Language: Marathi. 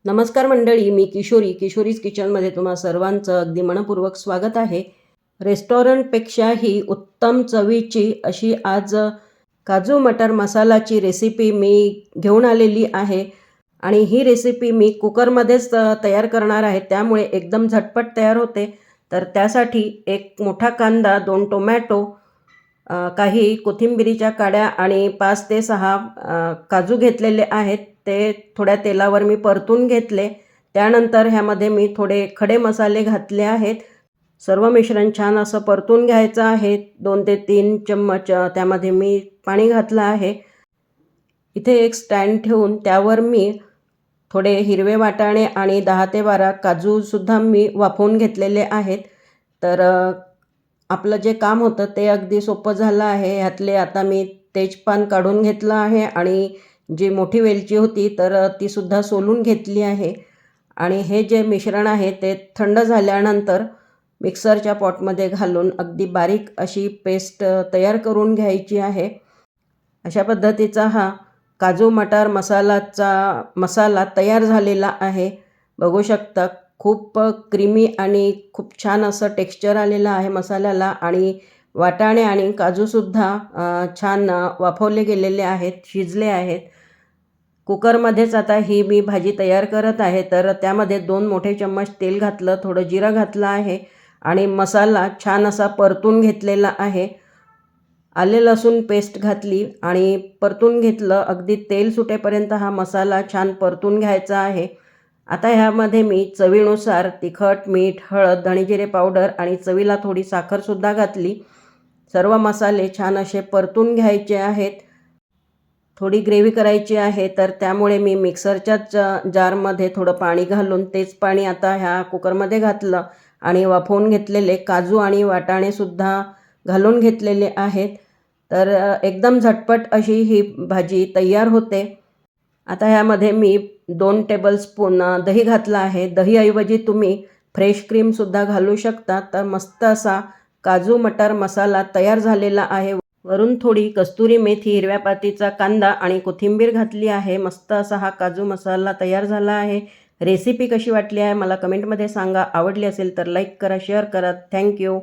नमस्कार मंडळी, मी किशोरीज किचनमध्ये तुम्हा सर्वांचं अगदी मनपूर्वक स्वागत आहे. रेस्टॉरंटपेक्षाही उत्तम चवीची अशी आज काजू मटर मसालाची रेसिपी मी घेऊन आलेली आहे आणि ही रेसिपी मी कुकरमध्येच तयार करणार आहे. त्यामुळे एकदम झटपट तयार होते. तर त्यासाठी एक मोठा कांदा, 2 टोमॅटो, काही कोथिंबिरीच्या काड्या आणि 5 ते 6 काजू घेतलेले आहेत. ते थोड्या तेलावर मी परतून घेतले. त्यानंतर ह्यामध्ये मी थोडे खडे मसाले घातले आहेत. सर्व मिश्रण छान असं परतून घ्यायचं आहे. 2 ते 3 चम्मच त्यामध्ये मी पाणी घातलं आहे. इथे एक स्टँड ठेवून त्यावर मी थोडे हिरवे वाटाणे आणि 10 ते 12 काजूसुद्धा मी वाफवून घेतलेले आहेत. तर आपलं जे काम होतं ते अगदी सोपं झालं आहे. ह्यातले आता मी तेजपान काढून घेतलं आहे आणि जी मोठी वेलची होती तर तीसुद्धा सोलून घेतली आहे. आणि हे जे मिश्रण आहे ते थंड झाल्यानंतर मिक्सरच्या पॉटमध्ये घालून अगदी बारीक अशी पेस्ट तयार करून घ्यायची आहे. अशा पद्धतीचा हा काजू मटार मसाला तयार झालेला आहे. बघू शकता खूप क्रीमी आणि खूप छान असं टेक्स्चर आलेलं आहे मसाल्याला आणि वाटाणे आणि काजूसुद्धा छान वाफवले गेलेले आहेत, शिजले आहेत. कुकरमध्येच आता ही मी भाजी तयार करत आहे. तर त्यामध्ये 2 मोठे चम्मच तेल घातलं, थोडं जिरं घातलं आहे आणि मसाला छान असा परतून घेतलेला आहे. आले लसूण पेस्ट घातली आणि परतून घेतलं. अगदी तेल सुटेपर्यंत हा मसाला छान परतून घ्यायचा आहे. आता ह्यामध्ये मी चवीनुसार तिखट, मीठ, हळद, धणेजिरे पावडर आणि चवीला थोडी साखरसुद्धा घातली. सर्व मसाले छान असे परतून घ्यायचे आहेत. थोडी ग्रेव्ही करायची आहे तर त्यामुळे मी मिक्सरच्याच जारमध्ये थोडं पाणी घालून तेच पाणी आता ह्या कुकरमध्ये घातलं आणि वाफवून घेतलेले काजू आणि वाटाणेसुद्धा घालून घेतलेले आहेत. तर एकदम झटपट अशी ही भाजी तयार होते. आता ह्यामध्ये मी 2 टेबलस्पून दही घातलं आहे. दहीऐवजी तुम्ही फ्रेश क्रीमसुद्धा घालू शकता. तर मस्त असा काजू मटार मसाला तयार झालेला आहे. वरून थोडी कस्तुरी मेथी, हिरव्या पातीचा कांदा आणि कोथिंबीर घातली आहे. मस्त असा हा काजू मसाला तयार झाला आहे. रेसिपी कशी वाटली आहे मला कमेंटमध्ये सांगा. आवडली असेल तर लाईक करा, शेअर करा. थँक्यू.